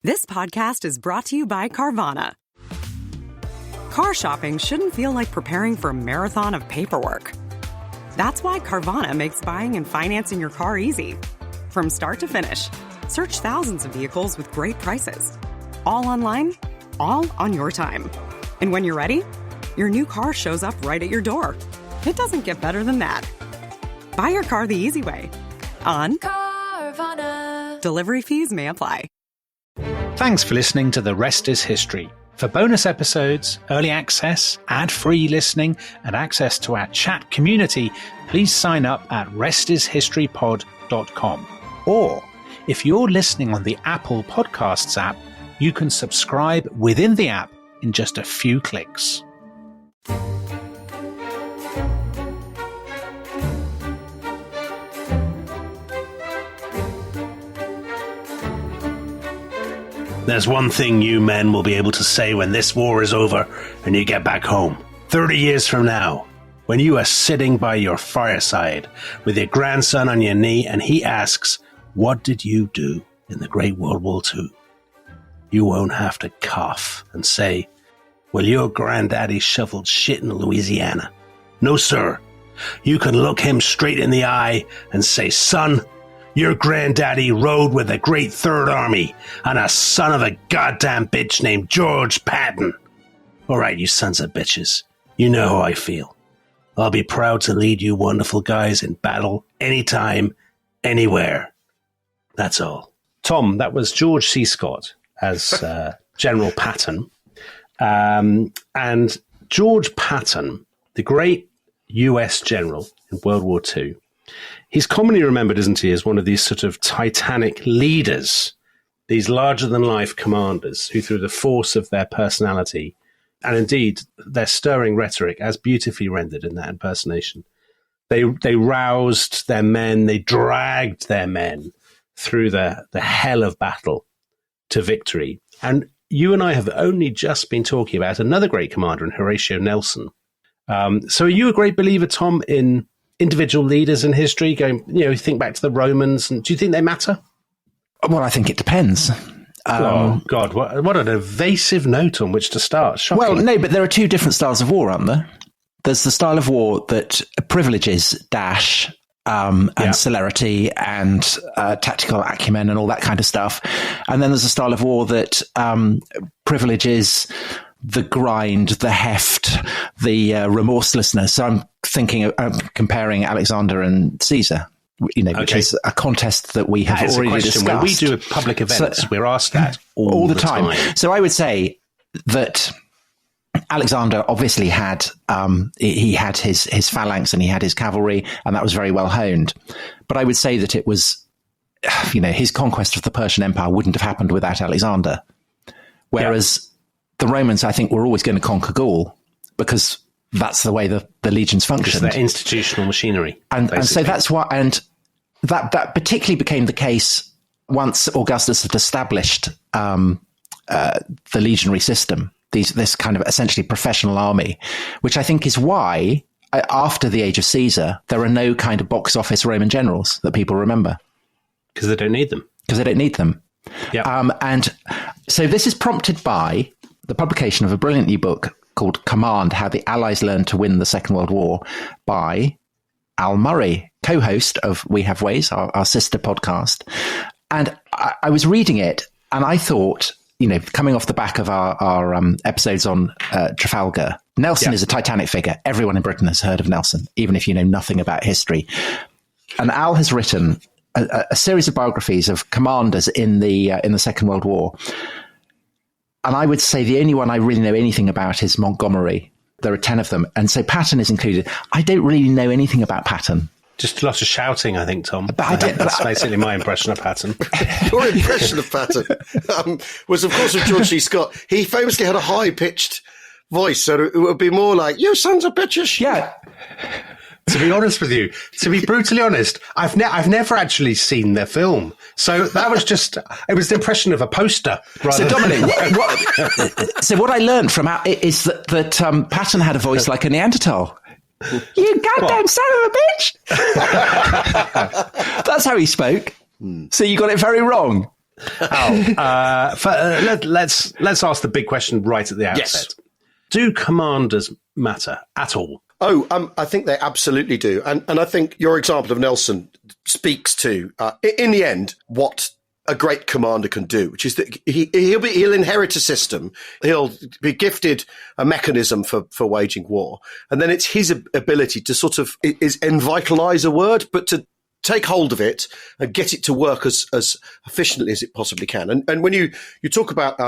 This podcast is brought to you by Carvana. Car shopping shouldn't feel like preparing for a marathon of paperwork. That's why Carvana makes buying and financing your car easy. From start to finish, search thousands of vehicles with great prices. All online, all on your time. And when you're ready, your new car shows up right at your door. It doesn't get better than that. Buy your car the easy way. On Carvana. Delivery fees may apply. Thanks for listening to The Rest is History. For bonus episodes, early access, ad-free listening, and access to our chat community, please sign up at restishistorypod.com. Or, if you're listening on the Apple Podcasts app, you can subscribe within the app in just a few clicks. There's one thing you men will be able to say when this war is over and you get back home. 30 years from now, when you are sitting by your fireside with your grandson on your knee and he asks, "What did you do in the Great World War II?" You won't have to cough and say, "Well, your granddaddy shoveled shit in Louisiana." No, sir. You can look him straight in the eye and say, "Son, your granddaddy rode with the Great Third Army on a son of a goddamn bitch named George Patton." All right, you sons of bitches. You know how I feel. I'll be proud to lead you wonderful guys in battle anytime, anywhere. That's all. Tom, that was George C. Scott as General Patton. And George Patton, the great US general in World War II, he's commonly remembered, isn't he, as one of these sort of titanic leaders, these larger-than-life commanders who, through the force of their personality and indeed their stirring rhetoric, as beautifully rendered in that impersonation, they roused their men, they dragged their men through the hell of battle to victory. And you and I have only just been talking about another great commander in Horatio Nelson. So are you a great believer, Tom, in individual leaders in history? Going, think back to the Romans, and do you think they matter? Well, I think it depends. Oh, God, what an evasive note on which to start. Shocking. Well, no, but there are two different styles of war, aren't there? There's the style of war that privileges dash and celerity and tactical acumen and all that kind of stuff. And then there's a style of war that privileges the grind, the heft, the remorselessness. So I'm thinking of comparing Alexander and Caesar, which is a contest that we have already discussed. When we do public events, we're asked that all the time. So I would say that Alexander obviously had he had his phalanx and he had his cavalry, and that was very well honed. But I would say that it was, his conquest of the Persian Empire wouldn't have happened without Alexander. Whereas the Romans, I think, were always going to conquer Gaul because that's the way the legions functioned. It's their institutional machinery. And so that's why, and that particularly became the case once Augustus had established the legionary system, this kind of essentially professional army, which I think is why, after the age of Caesar, there are no kind of box office Roman generals that people remember. Because they don't need them. Yeah. And so this is prompted by the publication of a brilliant new book called Command, How the Allies Learned to Win the Second World War by Al Murray, co-host of We Have Ways, our sister podcast. And I was reading it and I thought, coming off the back of our episodes on Trafalgar, Nelson is a titanic figure. Everyone in Britain has heard of Nelson, even if you know nothing about history. And Al has written a series of biographies of commanders in the Second World War. And I would say the only one I really know anything about is Montgomery. There are 10 of them. And so Patton is included. I don't really know anything about Patton. Just lots of shouting, I think, Tom. That's basically my impression of Patton. Your impression of Patton was, of course, of George C. Scott. He famously had a high-pitched voice, so it would be more like, "You sons of bitches." Yeah. To be honest with you, to be brutally honest, I've never actually seen the film. So that was it was the impression of a poster. So Dominic, what I learned from is that Patton had a voice like a Neanderthal. You goddamn son of a bitch! That's how he spoke. So you got it very wrong. Al, let's ask the big question right at the outset. Yes. Do commanders matter at all? I think they absolutely do. And I think your example of Nelson speaks to, in the end, what a great commander can do, which is that he'll inherit a system. He'll be gifted a mechanism for waging war. And then it's his ability to sort of, is envitalize a word, but to take hold of it and get it to work as efficiently as it possibly can. And when you talk about,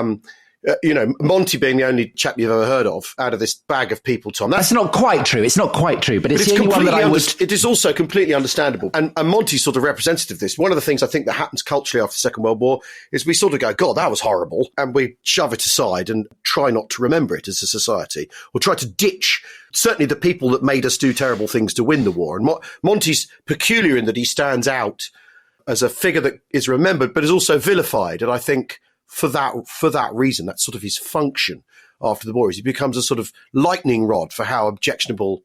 Monty being the only chap you've ever heard of out of this bag of people, Tom. That's not quite true. It's not quite true, but it's the only one that I would... It is also completely understandable. And Monty's sort of representative of this. One of the things I think that happens culturally after the Second World War is we sort of go, God, that was horrible. And we shove it aside and try not to remember it as a society, or try to ditch certainly the people that made us do terrible things to win the war. And Monty's peculiar in that he stands out as a figure that is remembered, but is also vilified. And I think... For that reason, that's sort of his function after the war, is he becomes a sort of lightning rod for how objectionable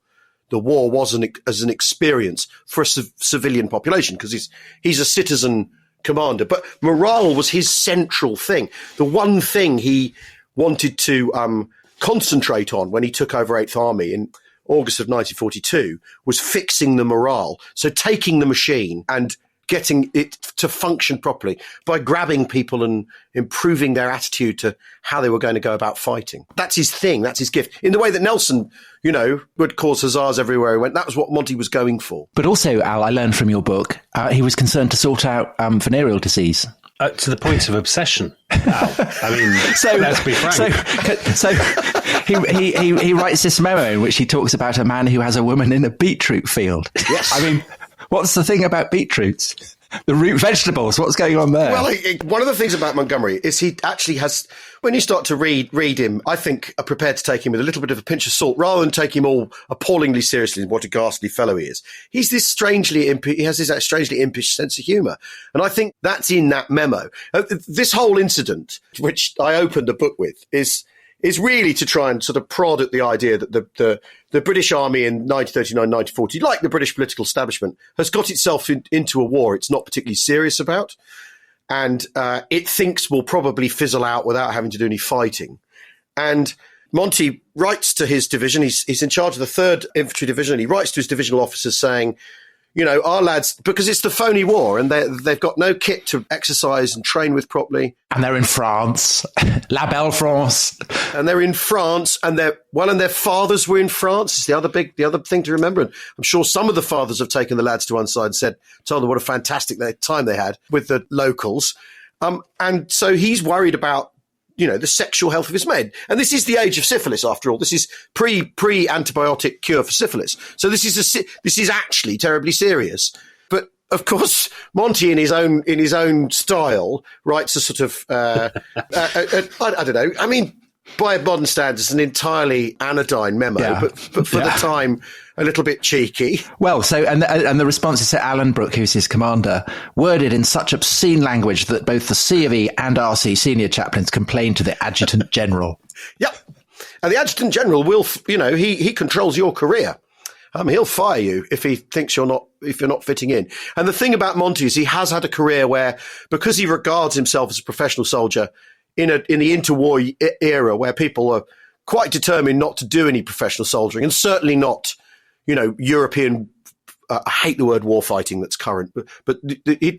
the war was as an experience for a civilian population, because he's a citizen commander. But morale was his central thing. The one thing he wanted to concentrate on when he took over 8th Army in August of 1942 was fixing the morale. So taking the machine and getting it to function properly by grabbing people and improving their attitude to how they were going to go about fighting. That's his thing. That's his gift. In the way that Nelson, would cause huzzas everywhere he went. That was what Monty was going for. But also, Al, I learned from your book, he was concerned to sort out venereal disease. To the point of obsession. I mean, let's be frank. So he writes this memo in which he talks about a man who has a woman in a beetroot field. Yes. I mean... What's the thing about beetroots? The root vegetables, what's going on there? Well, one of the things about Montgomery is he actually has, when you start to read him, I think are prepared to take him with a little bit of a pinch of salt rather than take him all appallingly seriously what a ghastly fellow he is. He has this strangely impish sense of humour. And I think that's in that memo. This whole incident, which I opened the book with, is really to try and sort of prod at the idea that the British Army in 1939, 1940, like the British political establishment, has got itself into a war it's not particularly serious about. And it thinks will probably fizzle out without having to do any fighting. And Monty writes to his division, he's in charge of the 3rd Infantry Division, and he writes to his divisional officers saying, our lads, because it's the phony war and they've got no kit to exercise and train with properly. And they're in France, La Belle France. And they're in France, and their fathers were in France. It's the other thing to remember. And I'm sure some of the fathers have taken the lads to one side and told them what a fantastic time they had with the locals. And so he's worried about, the sexual health of his men. And this is the age of syphilis, after all. This is pre-antibiotic cure for syphilis. So this is actually terribly serious. But of course, Monty, in his own style, writes a sort of, I don't know. I mean, by modern standards, an entirely anodyne memo, but for the time, a little bit cheeky. Well, so and the response is to Alan Brooke, who's his commander, worded in such obscene language that both the C of E and RC senior chaplains complained to the Adjutant General. Yep, and the Adjutant General will, he controls your career. He'll fire you if he thinks you're not fitting in. And the thing about Monty is he has had a career where, because he regards himself as a professional soldier in the interwar era, where people are quite determined not to do any professional soldiering, and certainly not, European. I hate the word war fighting that's current, but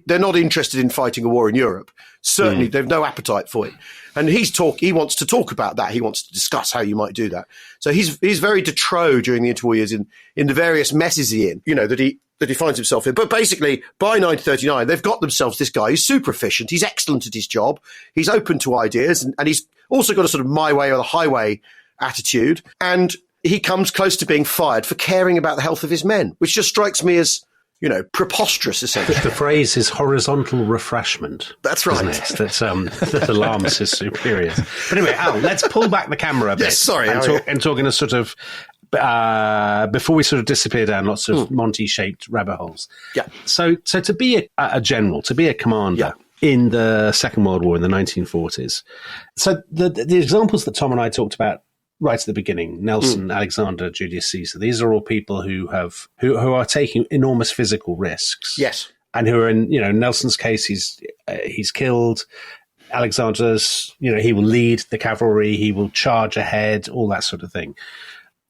they're not interested in fighting a war in Europe. Certainly, they've no appetite for it. And he wants to talk about that. He wants to discuss how you might do that. So he's very de trop during the interwar years in the various messes he's in, that he finds himself in. But basically, by 1939, they've got themselves this guy who's super efficient. He's excellent at his job. He's open to ideas, and he's also got a sort of my way or the highway attitude. And he comes close to being fired for caring about the health of his men, which just strikes me as, preposterous, essentially. The phrase is horizontal refreshment. That's right. That alarms his superiors. But anyway, Al, let's pull back the camera a bit. Yes, sorry. And talk in a sort of, before we sort of disappear down lots of Monty-shaped rabbit holes. Yeah. So to be a general, to be a commander in the Second World War in the 1940s. So the examples that Tom and I talked about right at the beginning, Nelson, Alexander, Julius Caesar, these are all people who are taking enormous physical risks. Yes. and who are in, Nelson's case, he's killed. Alexander's, he will lead the cavalry, he will charge ahead, all that sort of thing.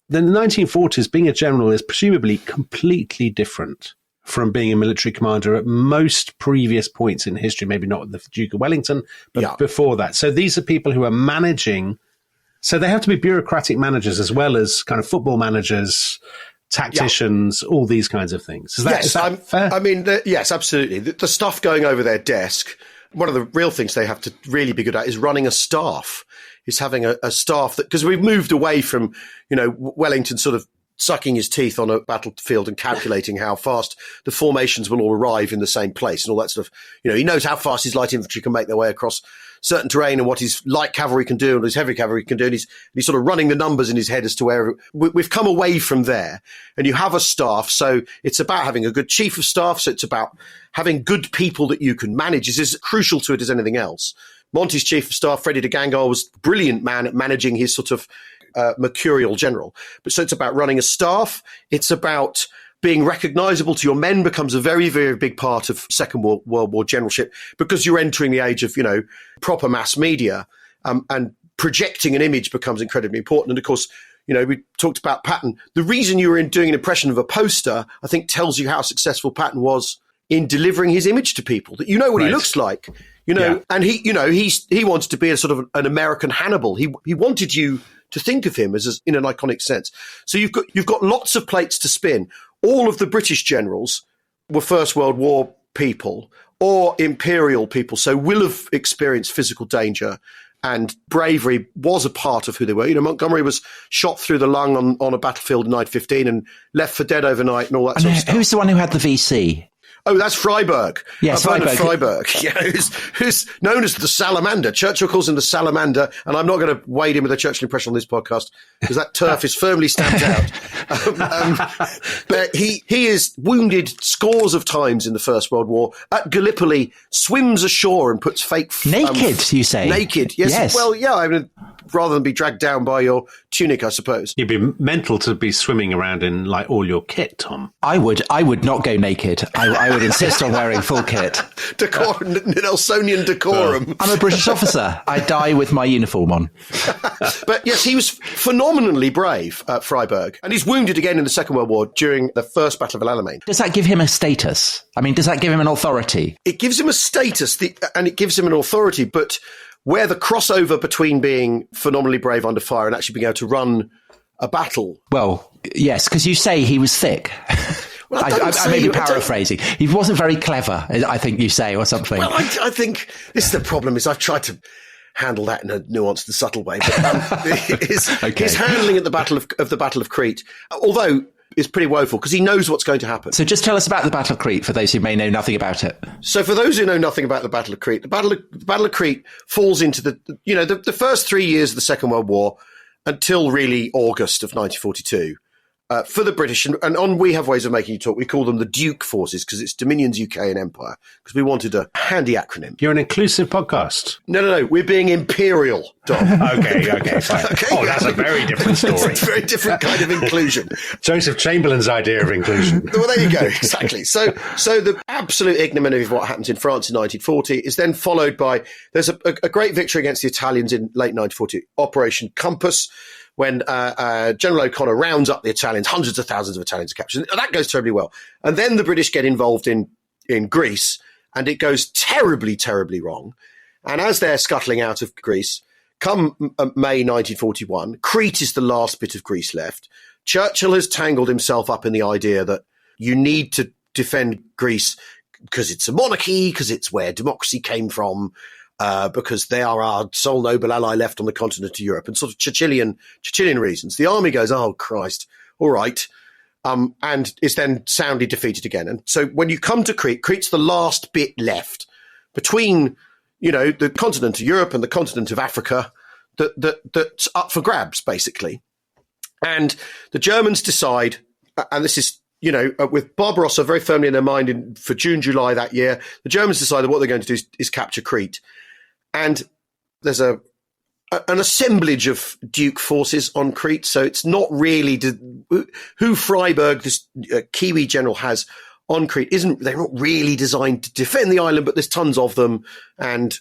Then the 1940s, being a general is presumably completely different from being a military commander at most previous points in history, maybe not the Duke of Wellington, but before that. So these are people who are managing. So they have to be bureaucratic managers as well as kind of football managers, tacticians, all these kinds of things. Is that fair? I mean, yes, absolutely. The stuff going over their desk, one of the real things they have to really be good at is running a staff, is having a staff that, because we've moved away from, Wellington sort of sucking his teeth on a battlefield and calculating how fast the formations will all arrive in the same place and all that stuff. He knows how fast his light infantry can make their way across certain terrain and what his light cavalry can do and what his heavy cavalry can do. And he's sort of running the numbers in his head as to where we've come away from there. And you have a staff. So it's about having a good chief of staff. So it's about having good people that you can manage. Is as crucial to it as anything else. Monty's chief of staff, Freddie de Gangar, was a brilliant man at managing his sort of mercurial general. But so it's about running a staff. It's about being recognizable to your men becomes a very, very big part of Second World War generalship, because you're entering the age of, proper mass media, and projecting an image becomes incredibly important. And of course, we talked about Patton. The reason you were doing an impression of a poster, I think, tells you how successful Patton was in delivering his image to people, that what he looks like, and he wanted to be a sort of an American Hannibal. He wanted you to think of him as in an iconic sense. So you've got lots of plates to spin. All of the British generals were First World War people or imperial people, so will have experienced physical danger, and bravery was a part of who they were. Montgomery was shot through the lung on a battlefield in 1915 and left for dead overnight and all that sort of stuff. Who's the one who had the VC? Oh, that's Freiberg. Yes, Freiberg. Who's known as the Salamander. Churchill calls him the Salamander, and I'm not going to wade in with a Churchill impression on this podcast because that turf is firmly stamped out. But he is wounded scores of times in the First World War. At Gallipoli, swims ashore and puts fake... naked, you say? Naked, yes. Well, yeah, I mean, rather than be dragged down by your tunic, I suppose. You'd be mental to be swimming around in like all your kit, Tom. I would not go naked. I would insist on wearing full kit. Nelsonian decorum. I'm a British officer. I die with my uniform on. But yes, he was phenomenally brave, Freiberg. And he's wounded again in the Second World War during the First Battle of Alamein. Does that give him a status? I mean, does that give him an authority? It gives him a status and it gives him an authority, but where the crossover between being phenomenally brave under fire and actually being able to run a battle. Well, yes, because you say he was thick. Well, I may be paraphrasing. He wasn't very clever, I think you say, or something. Well, I think this is the problem, is I've tried to handle that in a nuanced and subtle way. But his handling at the Battle of Crete, although is pretty woeful because he knows what's going to happen. So just tell us about the Battle of Crete for those who may know nothing about it. So for those who know nothing about the Battle of Crete, the Battle of Crete falls into the first 3 years of the Second World War until really August of 1942. For the British, and on We Have Ways of Making You Talk, we call them the Duke Forces because it's Dominions, UK and Empire, because we wanted a handy acronym. You're an inclusive podcast. No, we're being imperial, Dom. Okay, fine. Okay. Oh, that's a very different story. It's a very different kind of inclusion. Joseph Chamberlain's idea of inclusion. Well, there you go, exactly. So the absolute ignominy of what happens in France in 1940 is then followed by, there's a great victory against the Italians in late 1940, Operation Compass, when General O'Connor rounds up the Italians, hundreds of thousands of Italians are captured. That goes terribly well. And then the British get involved in Greece, and it goes terribly, terribly wrong. And as they're scuttling out of Greece, come May 1941, Crete is the last bit of Greece left. Churchill has tangled himself up in the idea that you need to defend Greece because it's a monarchy, because it's where democracy came from, because they are our sole noble ally left on the continent of Europe, and sort of Churchillian reasons. The army goes, oh, Christ, all right, and is then soundly defeated again. And so when you come to Crete, Crete's the last bit left between, the continent of Europe and the continent of Africa that's up for grabs, basically. And the Germans decide, and this is, with Barbarossa very firmly in their mind for June, July that year, the Germans decided what they're going to do is capture Crete. And there's an assemblage of Duke forces on Crete, so it's not really who Freiberg, this Kiwi general, has on Crete they're not really designed to defend the island, but there's tons of them. And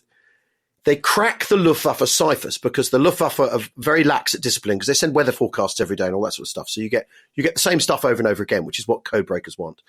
they crack the Luftwaffe ciphers because the Luftwaffe are very lax at discipline because they send weather forecasts every day and all that sort of stuff. So you get the same stuff over and over again, which is what code breakers want.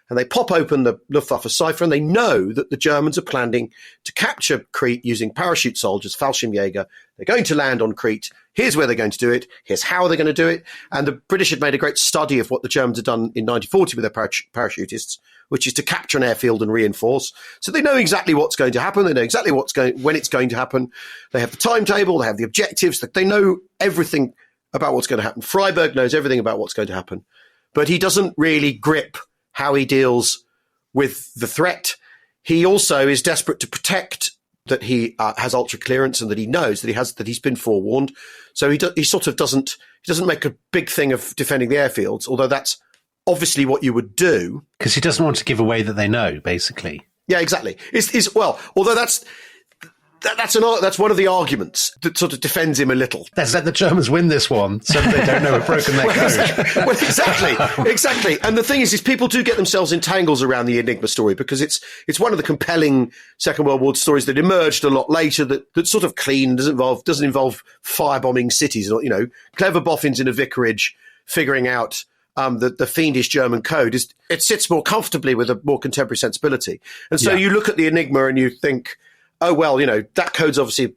And they pop open the Luftwaffe cipher and they know that the Germans are planning to capture Crete using parachute soldiers, Fallschirmjäger. They're going to land on Crete. Here's where they're going to do it. Here's how they're going to do it. And the British had made a great study of what the Germans had done in 1940 with their parachutists, which is to capture an airfield and reinforce. So they know exactly what's going to happen. They know exactly when it's going to happen. They have the timetable. They have the objectives. They know everything about what's going to happen. Freiberg knows everything about what's going to happen, but he doesn't really grip how he deals with the threat. He also is desperate to protect that he has ultra clearance and that he knows that he's been forewarned. So he sort of doesn't make a big thing of defending the airfields, although that's obviously what you would do. Because he doesn't want to give away that they know, basically. Yeah, exactly. Although that's one of the arguments that sort of defends him a little. Let's let the Germans win this one so they don't know we've broken their code. Well, exactly. And the thing is people do get themselves in tangles around the Enigma story because it's one of the compelling Second World War stories that emerged a lot later that's sort of clean, doesn't involve firebombing cities, or, clever boffins in a vicarage figuring out the fiendish German code. It sits more comfortably with a more contemporary sensibility. And so you look at the Enigma and you think, oh, well, that code's obviously,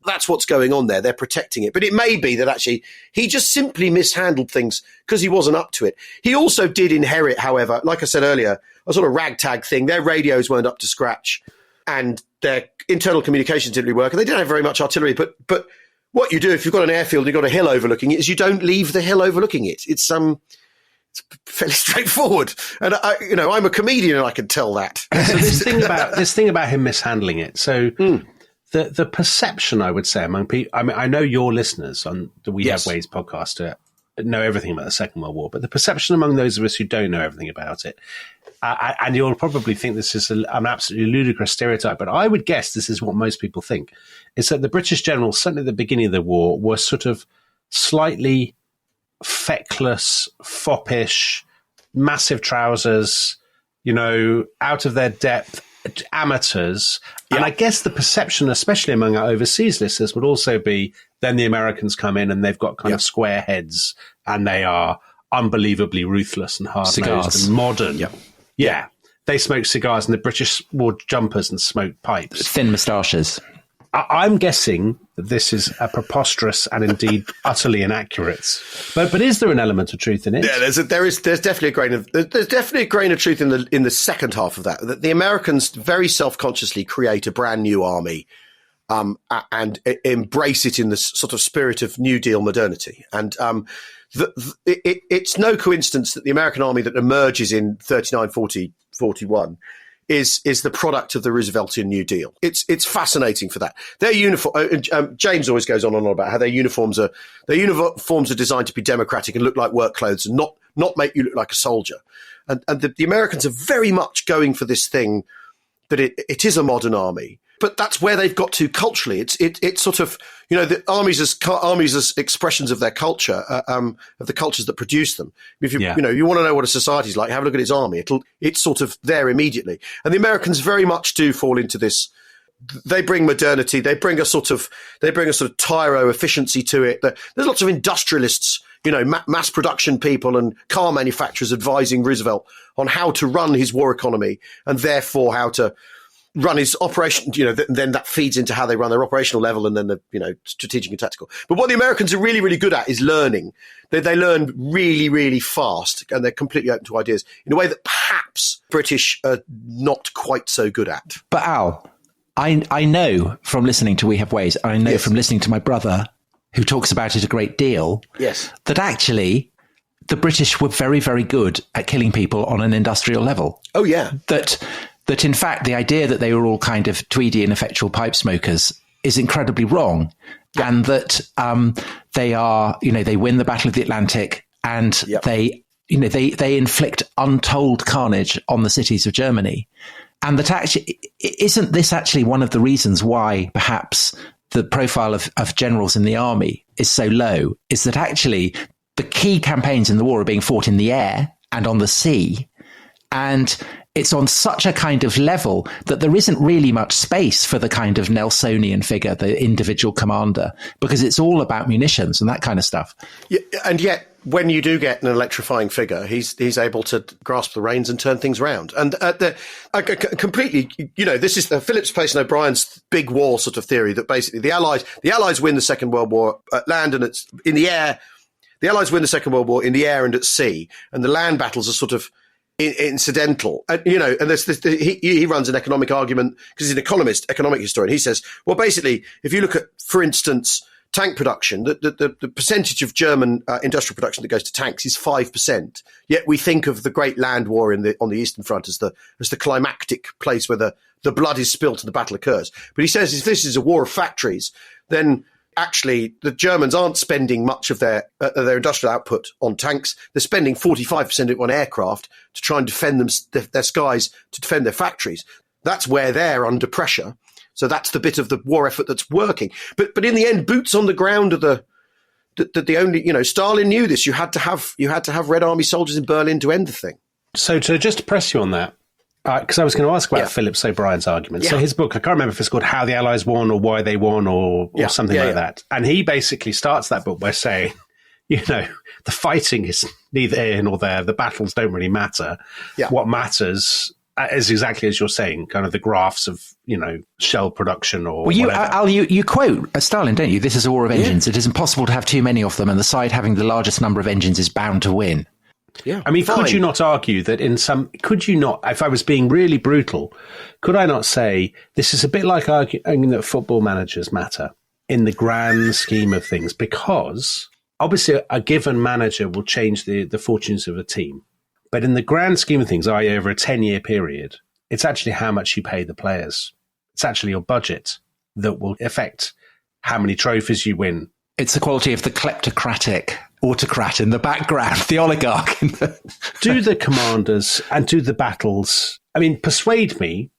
that's what's going on there. They're protecting it. But it may be that actually he just simply mishandled things because he wasn't up to it. He also did inherit, however, like I said earlier, a sort of ragtag thing. Their radios weren't up to scratch and their internal communications didn't really work. And they didn't have very much artillery. But what you do if you've got an airfield and you've got a hill overlooking it is you don't leave the hill overlooking it. It's fairly straightforward, and I'm a comedian and I can tell that. So this thing about him mishandling it. So the perception, I would say, among people. I mean, I know your listeners on the We Have Ways podcast know everything about the Second World War, but the perception among those of us who don't know everything about it, and you'll probably think this is an absolutely ludicrous stereotype, but I would guess this is what most people think, is that the British generals, certainly at the beginning of the war, were sort of slightly feckless, foppish, massive trousers, out of their depth, amateurs. And I guess the perception, especially among our overseas listeners, would also be then the Americans come in and they've got kind of square heads and they are unbelievably ruthless and hard-nosed and modern. Yeah. They smoke cigars and the British wore jumpers and smoked pipes. Thin moustaches. I'm guessing that this is a preposterous and indeed utterly inaccurate. But is there an element of truth in it? Yeah, there's definitely a grain of truth in the second half of that. That the Americans very self-consciously create a brand new army, and embrace it in the sort of spirit of New Deal modernity. And it's no coincidence that the American army that emerges in 39, 40, 41 is the product of the Rooseveltian New Deal. It's fascinating for that. Their uniform. James always goes on and on about how their uniforms are designed to be democratic and look like work clothes and not make you look like a soldier. And the Americans are very much going for this thing that it is a modern army. But that's where they've got to culturally. It's sort of, the armies as expressions of their culture, of the cultures that produce them. If you want to know what a society's like, have a look at its army. It's sort of there immediately. And the Americans very much do fall into this. They bring modernity. They bring a sort of tyro efficiency to it. There's lots of industrialists, mass production people and car manufacturers advising Roosevelt on how to run his war economy and therefore how to run his operation, then that feeds into how they run their operational level and then the, strategic and tactical. But what the Americans are really, really good at is learning. They learn really, really fast and they're completely open to ideas in a way that perhaps British are not quite so good at. But Al, I know from listening to We Have Ways, I know from listening to my brother who talks about it a great deal, that actually the British were very, very good at killing people on an industrial level. Oh, yeah. That in fact, the idea that they were all kind of tweedy and effectual pipe smokers is incredibly wrong. Yeah. And that they are, they win the Battle of the Atlantic and they inflict untold carnage on the cities of Germany. And that actually, isn't this actually one of the reasons why perhaps the profile of generals in the army is so low, is that actually the key campaigns in the war are being fought in the air and on the sea. And it's on such a kind of level that there isn't really much space for the kind of Nelsonian figure, the individual commander, because it's all about munitions and that kind of stuff. Yeah, and yet, when you do get an electrifying figure, he's able to grasp the reins and turn things around. And completely, this is Phillips, Pace and O'Brien's big war sort of theory that basically the Allies win the Second World War at land and it's in the air. The Allies win the Second World War in the air and at sea, and the land battles are sort of incidental. And, and he runs an economic argument because he's an economic historian. He says, well, basically, if you look at, for instance, tank production, the percentage of German industrial production that goes to tanks is 5%. Yet we think of the Great Land War on the Eastern Front as the climactic place where the blood is spilt and the battle occurs. But he says if this is a war of factories, then actually the Germans aren't spending much of their industrial output on tanks. They're spending 45% of it on aircraft to try and defend their skies, to defend their factories. That's where they're under pressure. So that's the bit of the war effort that's working. But in the end, boots on the ground are the only, Stalin knew this. You had to have Red Army soldiers in Berlin to end the thing. So just to press you on that, because I was going to ask about Phillips O'Brien's argument. Yeah. So his book, I can't remember if it's called How the Allies Won or Why They Won or something like that. And he basically starts that book by saying, the fighting is neither here nor there. The battles don't really matter. Yeah. What matters is exactly as you're saying, kind of the graphs of, shell production or whatever. Al, you quote Stalin, don't you? This is a war of engines. It is impossible to have too many of them, and the side having the largest number of engines is bound to win. Yeah, I mean, could you not argue that if I was being really brutal, could I not say this is a bit like arguing that football managers matter in the grand scheme of things? Because obviously a given manager will change the fortunes of a team. But in the grand scheme of things, i.e. over a 10-year period, it's actually how much you pay the players. It's actually your budget that will affect how many trophies you win. It's the quality of the kleptocratic autocrat in the background, the oligarch. Do the commanders and do the battles, persuade me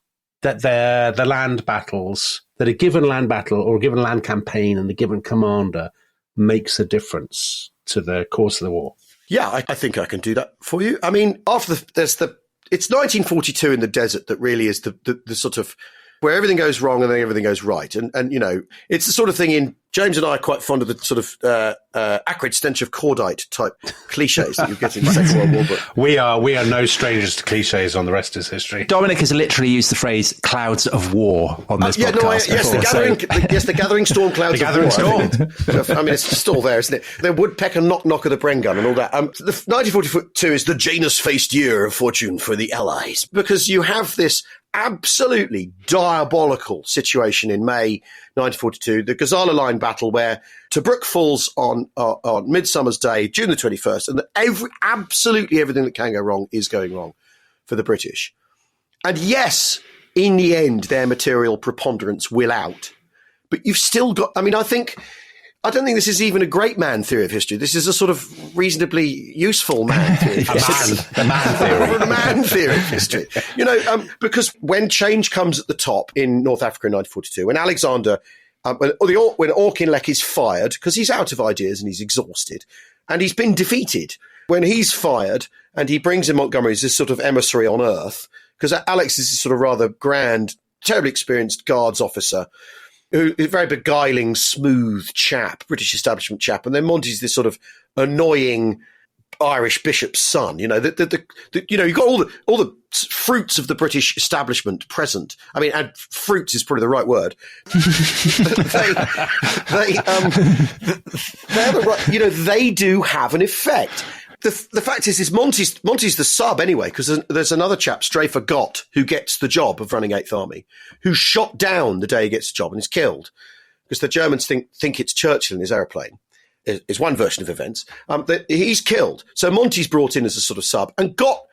that the land battles, that a given land battle or a given land campaign and a given commander makes a difference to the course of the war. Yeah, I think I can do that for you. It's 1942 in the desert that really is the sort of where everything goes wrong and then everything goes right. And it's the sort of thing in James and I are quite fond of the sort of acrid stench of cordite type cliches that you get in the Second World War. But we are no strangers to cliches on The Rest is History. Dominic has literally used the phrase "clouds of war" on this podcast. The gathering storm clouds. The gathering storm. It's still there, isn't it? The woodpecker knock of the Bren gun and all that. The 1942 is the Janus-faced year of fortune for the Allies because you have this absolutely diabolical situation in May 1942, the Gazala Line battle, where Tobruk falls on Midsummer's Day, June the 21st, and absolutely everything that can go wrong is going wrong for the British. And yes, in the end, their material preponderance will out, but you've still got. I don't think this is even a great man theory of history. This is a sort of reasonably useful man theory. The man theory of history. Because when change comes at the top in North Africa in 1942, when Alexander, when Auchinleck is fired, because he's out of ideas and he's exhausted, and he's been defeated, when he's fired and he brings in Montgomery as this sort of emissary on earth, because Alex is this sort of rather grand, terribly experienced guards officer, who is a very beguiling, smooth chap, British establishment chap, and then Monty's this sort of annoying Irish bishop's son. You've got all the fruits of the British establishment present. And fruits is probably the right word. They do have an effect. The fact is Monty's the sub anyway, because there's another chap, Strafer Gott, who gets the job of running 8th Army, who's shot down the day he gets the job and is killed because the Germans think it's Churchill in his aeroplane. Is one version of events. He's killed. So Monty's brought in as a sort of sub, and Gott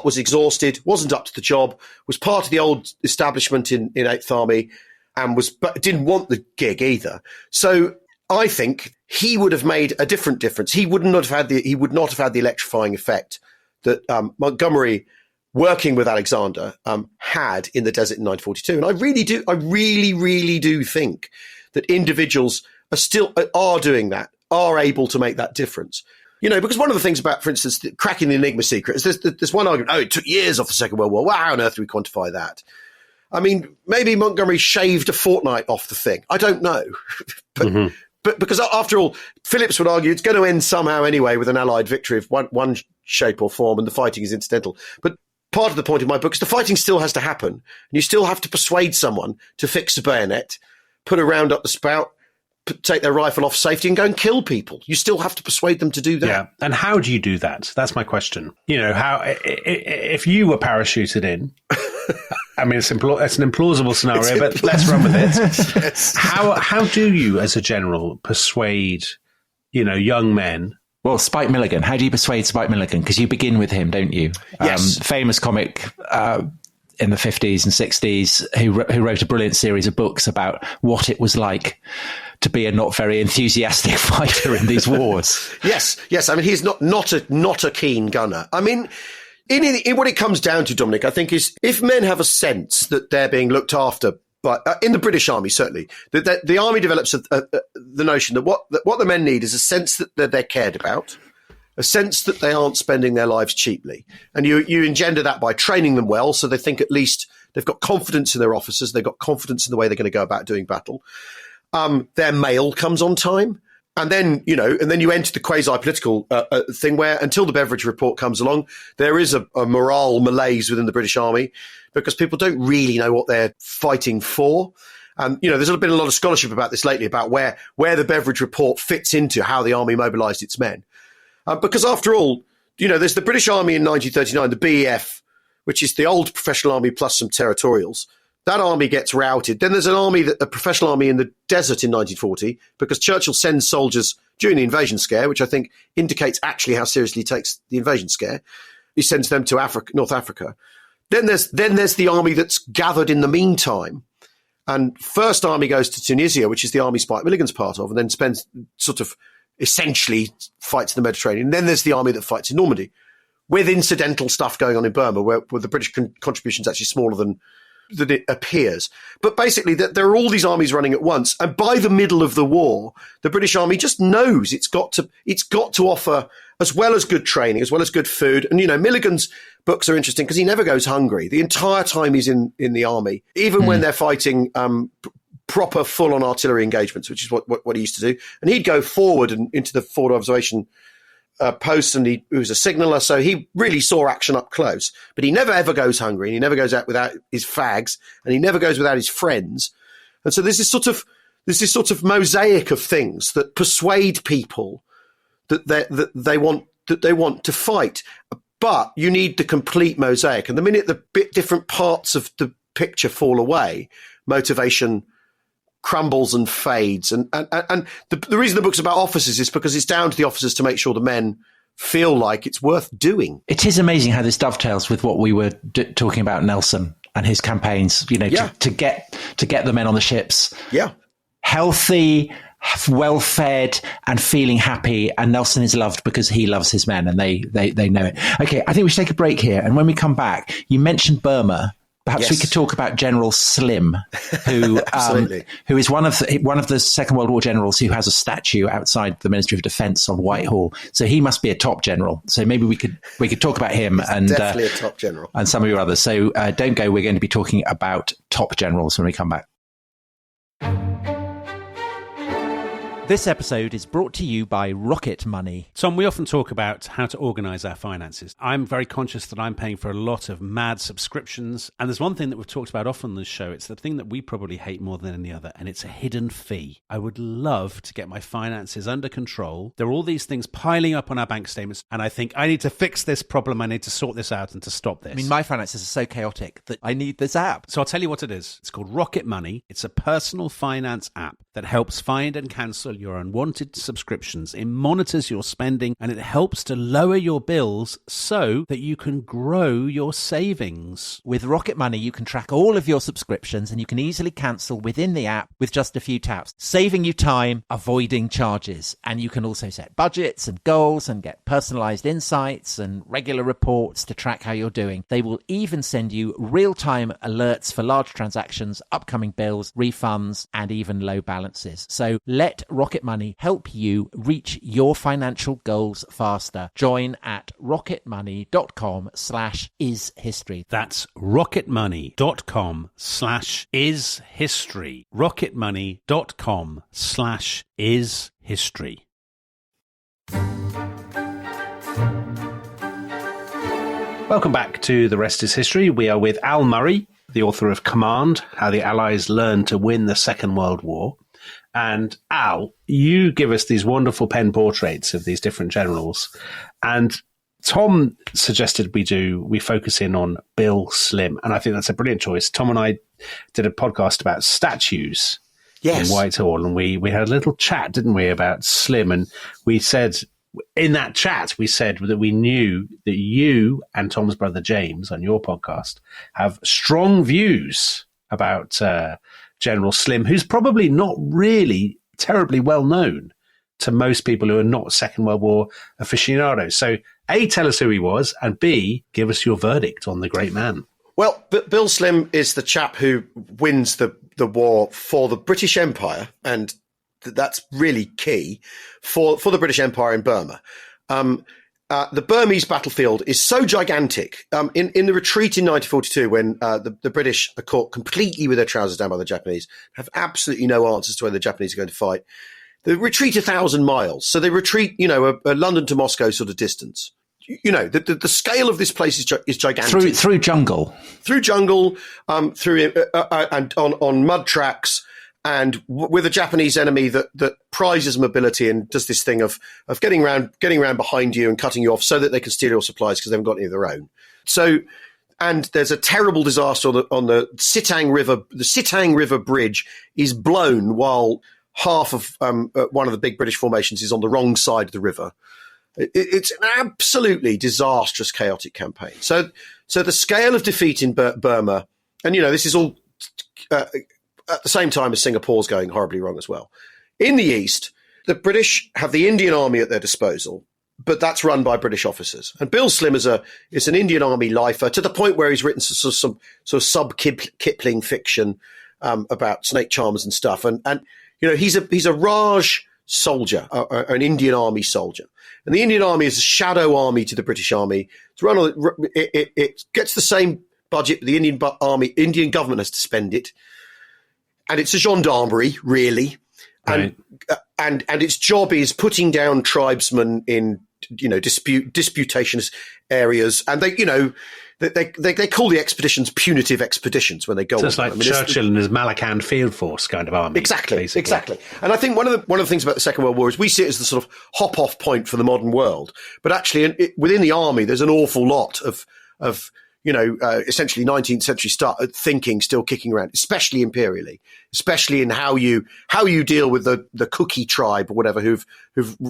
was exhausted, wasn't up to the job, was part of the old establishment in 8th Army, but didn't want the gig either. So I think he would have made a difference. He would not have had the electrifying effect that Montgomery, working with Alexander, had in the desert in 1942. And I really do think that individuals are doing that, are able to make that difference. because one of the things about, for instance, cracking the Enigma secret is there's one argument, it took years off the Second World War. Well, how on earth do we quantify that? I mean, maybe Montgomery shaved a fortnight off the thing. I don't know. But because after all, Phillips would argue it's going to end somehow anyway with an Allied victory of one shape or form, and the fighting is incidental. But part of the point of my book is the fighting still has to happen. And you still have to persuade someone to fix a bayonet, put a round up the spout, take their rifle off safety and go and kill people. You still have to persuade them to do that. Yeah. And how do you do that? That's my question. How if you were parachuted in, I mean, it's an implausible scenario, but let's run with it. Yes. How do you, as a general, persuade, young men? Well, Spike Milligan. How do you persuade Spike Milligan? Because you begin with him, don't you? Yes. Famous comic in the 50s and 60s who wrote a brilliant series of books about what it was like to be a not very enthusiastic fighter in these wars. Yes. I mean, he's not a keen gunner. I mean, in what it comes down to, Dominic, I think is if men have a sense that they're being looked after by, in the British Army, certainly, that the army develops the notion that what the men need is a sense that they're cared about, a sense that they aren't spending their lives cheaply. And you engender that by training them well, so they think at least they've got confidence in their officers, they've got confidence in the way they're going to go about doing battle. Their mail comes on time. And then you enter the quasi-political thing where, until the Beveridge report comes along, there is a morale malaise within the British Army because people don't really know what they're fighting for. And, there's been a lot of scholarship about this lately, about where the Beveridge report fits into how the army mobilised its men. Because after all, there's the British Army in 1939, the BEF, which is the old professional army plus some territorials. That army gets routed. Then there's a professional army in the desert in 1940 because Churchill sends soldiers during the invasion scare, which I think indicates actually how seriously he takes the invasion scare. He sends them to North Africa. Then there's the army that's gathered in the meantime. And First Army goes to Tunisia, which is the army Spike Milligan's part of, and then spends essentially fights in the Mediterranean. And then there's the army that fights in Normandy with incidental stuff going on in Burma where the British contribution is actually smaller than it appears. But basically, there are all these armies running at once, and by the middle of the war, the British Army just knows it's got to offer as well as good training, as well as good food. And Milligan's books are interesting because he never goes hungry the entire time he's in the army, even when they're fighting proper full-on artillery engagements, which is what he used to do. And he'd go forward and into the forward observation post, and he was a signaller, so he really saw action up close. But he never ever goes hungry, and he never goes out without his fags, and he never goes without his friends. And so there's this sort of mosaic of things that persuade people that they want to fight. But you need the complete mosaic, and the minute the different parts of the picture fall away, motivation crumbles and fades. And the reason the book's about officers is because it's down to the officers to make sure the men feel like it's worth doing. It is amazing how this dovetails with what we were talking about Nelson and his campaigns, to get the men on the ships. Yeah. Healthy, well-fed and feeling happy. And Nelson is loved because he loves his men, and they know it. Okay, I think we should take a break here. And when we come back, you mentioned Burma. Perhaps we could talk about General Slim, who who is one of the Second World War generals who has a statue outside the Ministry of Defence on Whitehall. So he must be a top general. So maybe we could talk about him. And definitely a top general, and some of your others. So don't go. We're going to be talking about top generals when we come back. This episode is brought to you by Rocket Money. Tom, we often talk about how to organise our finances. I'm very conscious that I'm paying for a lot of mad subscriptions. And there's one thing that we've talked about often on this show. It's the thing that we probably hate more than any other, and it's a hidden fee. I would love to get my finances under control. There are all these things piling up on our bank statements, and I think I need to fix this problem. I need to sort this out and to stop this. I mean, my finances are so chaotic that I need this app. So I'll tell you what it is. It's called Rocket Money. It's a personal finance app that helps find and cancel your unwanted subscriptions. It monitors your spending, and it helps to lower your bills so that you can grow your savings. With Rocket Money, you can track all of your subscriptions, and you can easily cancel within the app with just a few taps, saving you time, avoiding charges. And you can also set budgets and goals and get personalized insights and regular reports to track how you're doing. They will even send you real-time alerts for large transactions, upcoming bills, refunds, and even low balances. So let Rocket Rocket Money help you reach your financial goals faster. Join at rocketmoney.com/ishistory. That's rocketmoney.com/ishistory. rocketmoney.com/ishistory. Welcome back to The Rest is History. We are with Al Murray, the author of Command, How the Allies Learned to Win the Second World War. And Al, you give us these wonderful pen portraits of these different generals. And Tom suggested we focus in on Bill Slim. And I think that's a brilliant choice. Tom and I did a podcast about statues in Whitehall. And we had a little chat, didn't we, about Slim. And we said, in that chat, we said that we knew that you and Tom's brother James on your podcast have strong views about General Slim, who's probably not really terribly well known to most people who are not Second World War aficionados. So, A, tell us who he was, and B, give us your verdict on the great man. Well, Bill Slim is the chap who wins the war for the British Empire, and that's really key for the British Empire in Burma. The Burmese battlefield is so gigantic. In the retreat in 1942, when the British are caught completely with their trousers down by the Japanese, have absolutely no answers to whether the Japanese are going to fight. They retreat 1,000 miles. So they retreat, a London to Moscow sort of distance. The scale of this place is gigantic. Through jungle. Through jungle, and on mud tracks. And with a Japanese enemy that prizes mobility and does this thing of getting around behind you and cutting you off so that they can steal your supplies because they haven't got any of their own. So, and there's a terrible disaster on the Sitang River. The Sitang River bridge is blown while half of one of the big British formations is on the wrong side of the river. It's an absolutely disastrous, chaotic campaign. So the scale of defeat in Burma, and this is all at the same time as Singapore's going horribly wrong as well. In the East, the British have the Indian Army at their disposal, but that's run by British officers. And Bill Slim is an Indian Army lifer to the point where he's written some sort of sub-Kipling fiction about snake charmers and stuff. And he's a Raj soldier, an Indian Army soldier. And the Indian Army is a shadow army to the British Army. It gets the same budget, but the Indian government has to spend it. And it's a gendarmerie, really. And, right. and its job is putting down tribesmen in, disputationist areas. And they call the expeditions punitive expeditions when they go on. So it's like Churchill and his Malakand Field Force kind of army. Exactly. And I think one of the things about the Second World War is we see it as the sort of hop-off point for the modern world. But actually, within the army, there's an awful lot of essentially 19th century thinking still kicking around, especially imperially, especially in how you deal with the Kuki tribe or whatever who've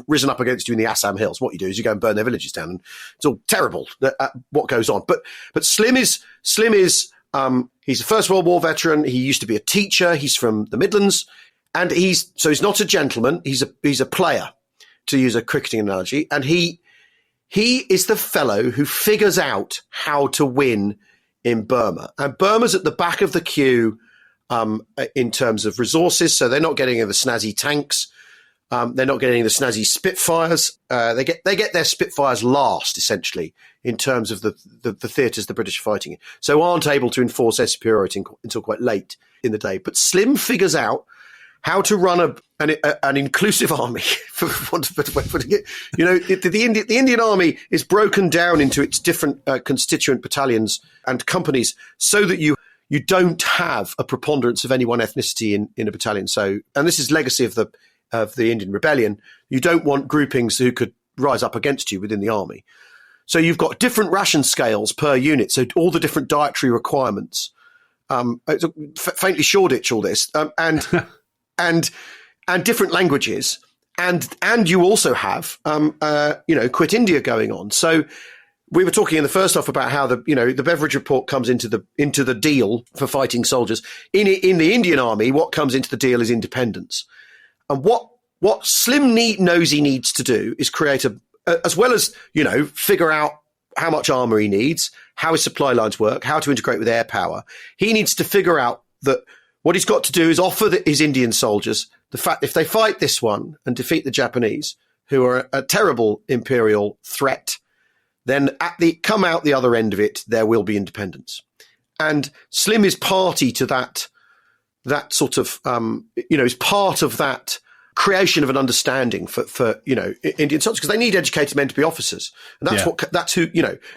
risen up against you in the Assam Hills. What you do is you go and burn their villages down, and it's all terrible what goes on. But Slim is he's a First World War veteran. He used to be a teacher. He's from the Midlands, and he's not a gentleman. He's a player, to use a cricketing analogy, and he is the fellow who figures out how to win in Burma. And Burma's at the back of the queue in terms of resources. So they're not getting the snazzy tanks. They're not getting the snazzy Spitfires. They get their Spitfires last, essentially, in terms of the theatres the British are fighting in. So aren't able to enforce their superiority until quite late in the day. But Slim figures out how to run an inclusive army, for want of a better way of putting it. The Indian Army is broken down into its different constituent battalions and companies so that you don't have a preponderance of any one ethnicity in a battalion. So, and this is legacy of the Indian Rebellion. You don't want groupings who could rise up against you within the army. So you've got different ration scales per unit. So all the different dietary requirements. It's faintly Shoreditch, all this, and different languages, and you also have Quit India going on. So we were talking in the first half about how the Beveridge Report comes into the deal for fighting soldiers. In the Indian Army, what comes into the deal is independence, and what Slim knows he needs to do is create as well as figure out how much armour he needs, how his supply lines work, how to integrate with air power. He needs to figure out that. What he's got to do is offer his Indian soldiers the fact if they fight this one and defeat the Japanese, who are a terrible imperial threat, then come out the other end of it, there will be independence. And Slim is party to that sort of, is part of that creation of an understanding for Indian soldiers, because they need educated men to be officers. And that's who,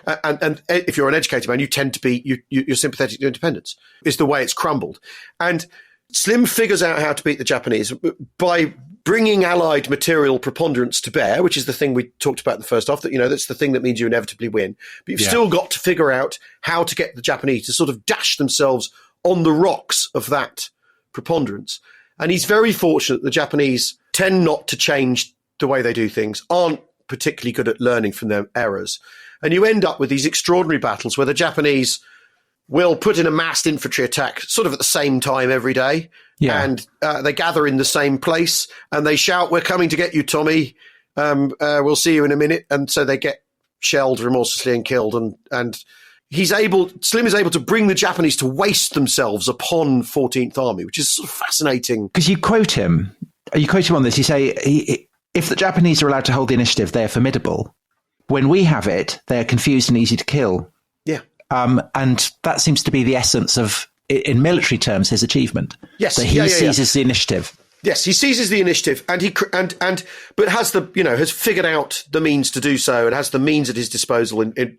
and if you're an educated man, you tend to be, you're sympathetic to independence, is the way it's crumbled. And Slim figures out how to beat the Japanese by bringing Allied material preponderance to bear, which is the thing we talked about in the first half, that, that's the thing that means you inevitably win. But you've still got to figure out how to get the Japanese to sort of dash themselves on the rocks of that preponderance. And he's very fortunate the Japanese tend not to change the way they do things, aren't particularly good at learning from their errors. And you end up with these extraordinary battles where the Japanese will put in a massed infantry attack sort of at the same time every day. Yeah. And they gather in the same place and they shout, "We're coming to get you, Tommy. We'll see you in a minute." And so they get shelled remorselessly and killed. And Slim is able to bring the Japanese to waste themselves upon 14th Army, which is sort of fascinating. Because you quote him on this. You say, if the Japanese are allowed to hold the initiative, they are formidable. When we have it, they are confused and easy to kill. Yeah. And that seems to be the essence of, in military terms, his achievement. Yes. That he seizes the initiative. Yes, he seizes the initiative, but has has figured out the means to do so, and has the means at his disposal in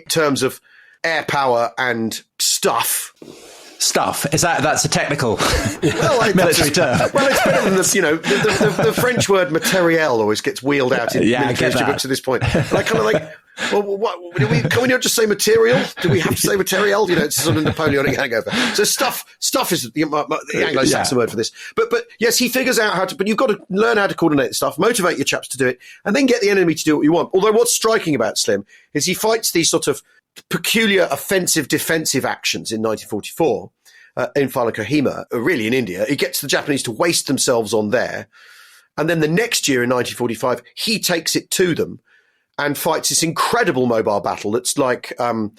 terms of air power and stuff. That's a technical military term. Well, it's better than the French word matériel always gets wheeled out in military history books at this point. And I kind of like, well, what can we not just say material? Do we have to say material? It's sort of Napoleonic hangover. So stuff is the Anglo-Saxon word for this. But yes, he figures out how to. But you've got to learn how to coordinate stuff, motivate your chaps to do it, and then get the enemy to do what you want. Although what's striking about Slim is he fights these sort of peculiar offensive defensive actions in 1944 in Phala Kohima, really in India. He gets the Japanese to waste themselves on there, and then the next year in 1945 he takes it to them and fights this incredible mobile battle that's like the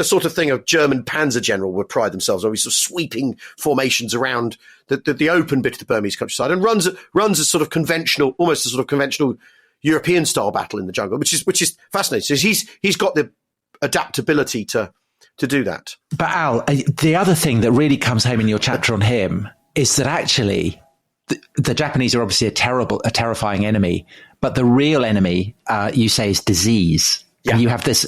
sort of thing a German panzer general would pride themselves on. He's sort of sweeping formations around the open bit of the Burmese countryside and runs a sort of conventional, almost a sort of conventional European style battle in the jungle, which is fascinating. So he's got the adaptability to do that. But Al, the other thing that really comes home in your chapter on him is that actually the Japanese are obviously a terrifying enemy, but the real enemy, you say, is disease. Yeah. And you have this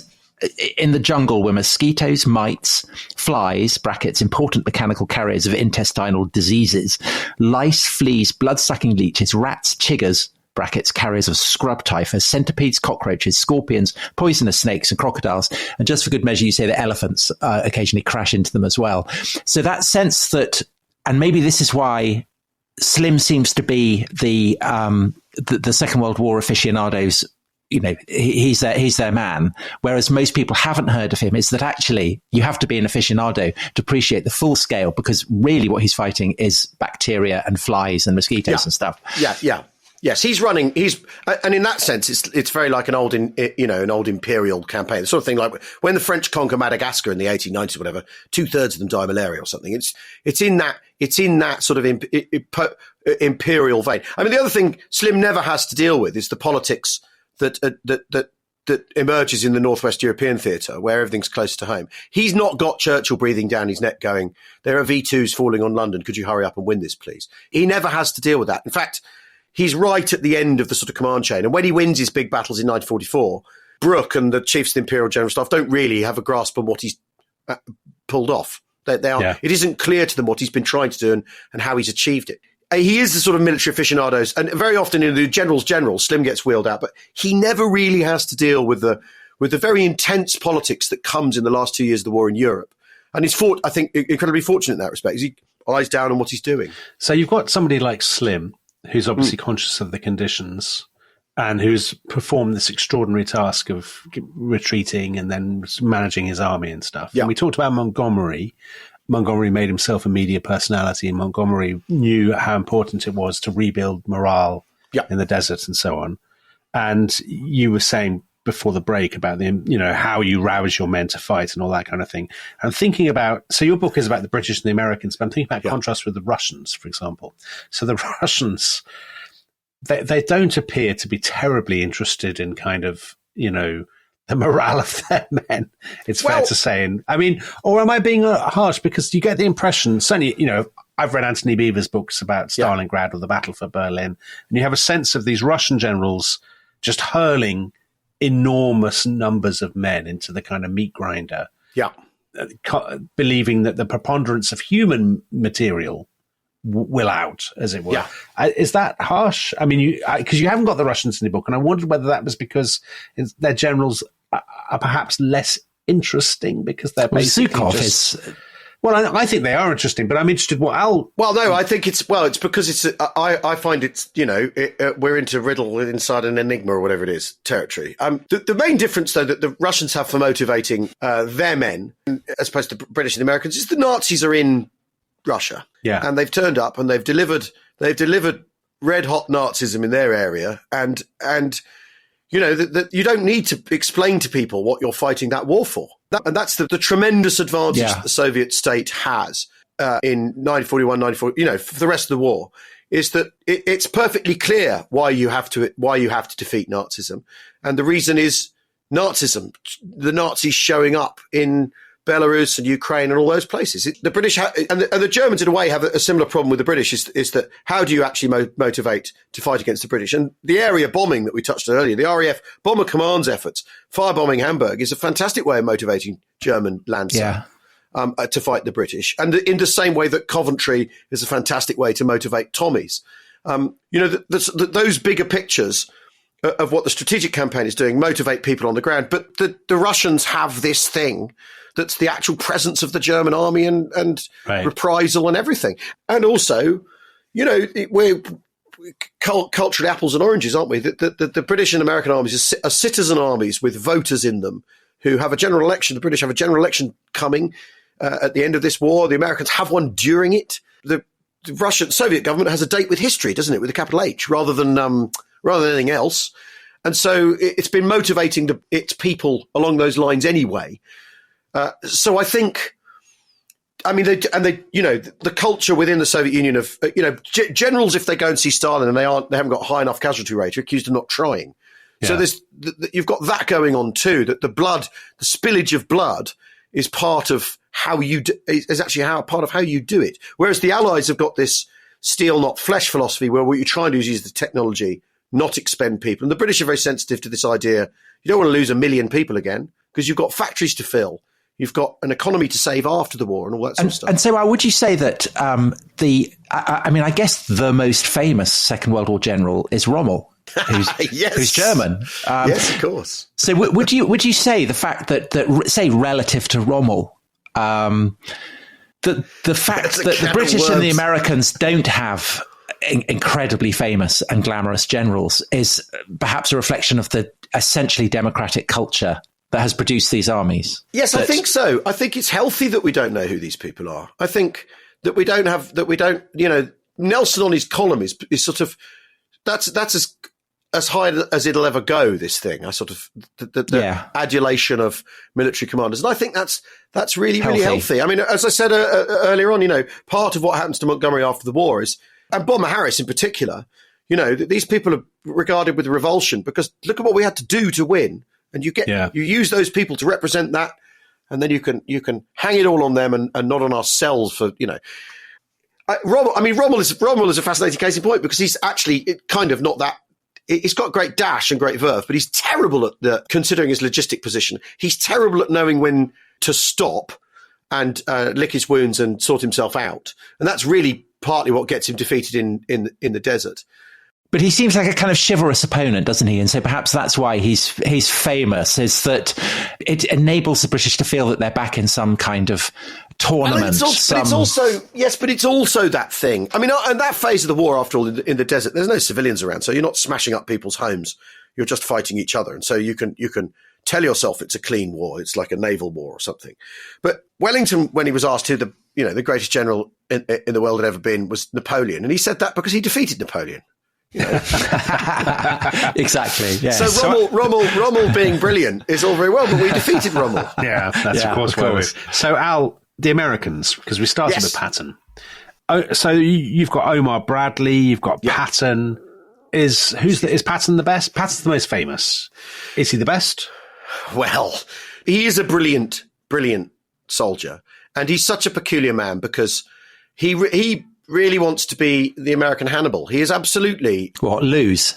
in the jungle where mosquitoes, mites, flies, brackets, important mechanical carriers of intestinal diseases, lice, fleas, blood-sucking leeches, rats, chiggers, brackets, carriers of scrub typhus, centipedes, cockroaches, scorpions, poisonous snakes and crocodiles. And just for good measure, you say that elephants occasionally crash into them as well. So that sense that, and maybe this is why Slim seems to be the Second World War aficionados, he's their man, whereas most people haven't heard of him, is that actually you have to be an aficionado to appreciate the full scale, because really what he's fighting is bacteria and flies and mosquitoes and stuff. Yeah. Yes, and in that sense, it's very like an old imperial campaign. The sort of thing like when the French conquer Madagascar in the 1890s or whatever, 2/3 of them die of malaria or something. It's in that sort of imperial vein. I mean, the other thing Slim never has to deal with is the politics that emerges in the Northwest European theatre, where everything's close to home. He's not got Churchill breathing down his neck going, "There are V2s falling on London. Could you hurry up and win this, please?" He never has to deal with that. In fact, he's right at the end of the sort of command chain. And when he wins his big battles in 1944, Brooke and the chiefs of the Imperial General Staff don't really have a grasp on what he's pulled off. They are. Yeah. It isn't clear to them what he's been trying to do and how he's achieved it. He is the sort of military aficionados, and very often in the general's general, Slim gets wheeled out, but he never really has to deal with the very intense politics that comes in the last 2 years of the war in Europe. And he's I think, incredibly fortunate in that respect. He eyes down on what he's doing. So you've got somebody like Slim, who's obviously conscious of the conditions and who's performed this extraordinary task of retreating and then managing his army and stuff. Yeah. And we talked about Montgomery. Montgomery made himself a media personality, and Montgomery knew how important it was to rebuild morale in the desert and so on. And you were saying before the break about how you rouse your men to fight and all that kind of thing. I'm thinking about, so your book is about the British and the Americans, but I'm thinking about contrast with the Russians, for example. So the Russians, they don't appear to be terribly interested in kind of, the morale of their men, it's fair to say. And I mean, or am I being harsh? Because you get the impression, certainly, I've read Anthony Beevor's books about Stalingrad or the Battle for Berlin, and you have a sense of these Russian generals just hurling enormous numbers of men into the kind of meat grinder, believing that the preponderance of human material will out, as it were. Yeah. Is that harsh? I mean, because you haven't got the Russians in the book, and I wondered whether that was because their generals are perhaps less interesting because they're basically Well, I think they are interesting, but I'm interested what Al... Well, no, I think it's because I find it's, we're into riddle inside an enigma or whatever it is, territory. The main difference, though, that the Russians have for motivating their men, as opposed to British and Americans, is the Nazis are in Russia. Yeah. And they've turned up and they've delivered red-hot Nazism in their area, and you don't need to explain to people what you're fighting that war for. And that's the tremendous advantage that the Soviet state has in 1941, 1940, for the rest of the war, is that it's perfectly clear why you have to defeat Nazism. And the reason is Nazism, the Nazis showing up in Belarus and Ukraine and all those places. The British and the Germans, in a way, have a similar problem with the British, is that how do you actually motivate to fight against the British? And the area bombing that we touched on earlier, the RAF Bomber Command's efforts, firebombing Hamburg, is a fantastic way of motivating German Landsat to fight the British. And in the same way that Coventry is a fantastic way to motivate Tommies. Those bigger pictures of what the strategic campaign is doing motivate people on the ground. But the Russians have this thing that's the actual presence of the German army and reprisal and everything. And also, we're culturally apples and oranges, aren't we? The British and American armies are citizen armies with voters in them who have a general election. The British have a general election coming at the end of this war. The Americans have one during it. The Russian Soviet government has a date with history, doesn't it, with a capital H, rather than anything else. And so it's been motivating its people along those lines anyway. So I think, the culture within the Soviet Union of, generals, if they go and see Stalin and they haven't got a high enough casualty rate, are accused of not trying. Yeah. So you've got that going on too, that the spillage of blood is part of how you part of how you do it. Whereas the Allies have got this steel, not flesh philosophy, where what you try and do is use the technology, not expend people. And the British are very sensitive to this idea. You don't want to lose 1 million people again because you've got factories to fill. You've got an economy to save after the war and all that sort of stuff. And so would you say that I guess the most famous Second World War general is Rommel, who's German. Yes, of course. So would you say the fact that say relative to Rommel, the fact that the British and the Americans don't have incredibly famous and glamorous generals is perhaps a reflection of the essentially democratic culture that has produced these armies? Yes, I think so. I think it's healthy that we don't know who these people are. I think that we don't, Nelson on his column is sort of, that's as high as it'll ever go, this thing. I sort of, the adulation of military commanders. And I think that's really, really healthy. I mean, as I said earlier on, part of what happens to Montgomery after the war is, and Bomber Harris in particular, these people are regarded with revulsion because look at what we had to do to win. And you use those people to represent that, and then you can hang it all on them and not on ourselves for Rommel is a fascinating case in point because he's actually kind of not that. He's got great dash and great verve, but he's terrible at considering his logistic position. He's terrible at knowing when to stop and lick his wounds and sort himself out, and that's really partly what gets him defeated in the desert. But he seems like a kind of chivalrous opponent, doesn't he? And so perhaps that's why he's famous, is that it enables the British to feel that they're back in some kind of tournament. But it's also that thing. I mean, and that phase of the war, after all, in the desert, there's no civilians around, so you're not smashing up people's homes. You're just fighting each other. And so you can tell yourself it's a clean war. It's like a naval war or something. But Wellington, when he was asked who the greatest general in the world had ever been, was Napoleon. And he said that because he defeated Napoleon. Exactly. Yeah. So Rommel being brilliant is all very well, but we defeated Rommel. Yeah, that's of course. So Al, the Americans, because we started with Patton. Oh, so you've got Omar Bradley, you've got Patton. Is Patton the best? Patton's the most famous. Is he the best? Well, he is a brilliant soldier, and he's such a peculiar man because he really wants to be the American Hannibal. He is absolutely lose.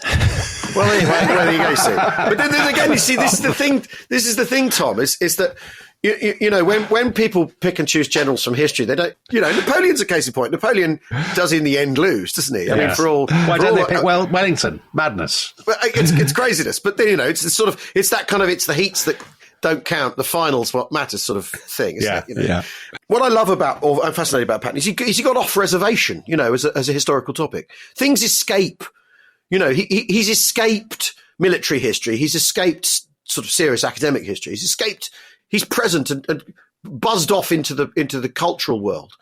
Well, anyway, there you go. See, but then again, you see, this is the thing. This is the thing, Tom. Is that you know when people pick and choose generals from history, they don't. You know, Napoleon's a case in point. Napoleon does in the end lose, doesn't he? I mean, why don't they pick Wellington? Madness. It's craziness. But then, you know, it's that kind of it's the heats that don't count. The finals what matters sort of thing. Isn't it? You know? Yeah. What I love about, or I'm fascinated about Patton, is he got off reservation. You know, as a historical topic, things escape. You know, he's escaped military history. He's escaped sort of serious academic history. He's present and buzzed off into the cultural world.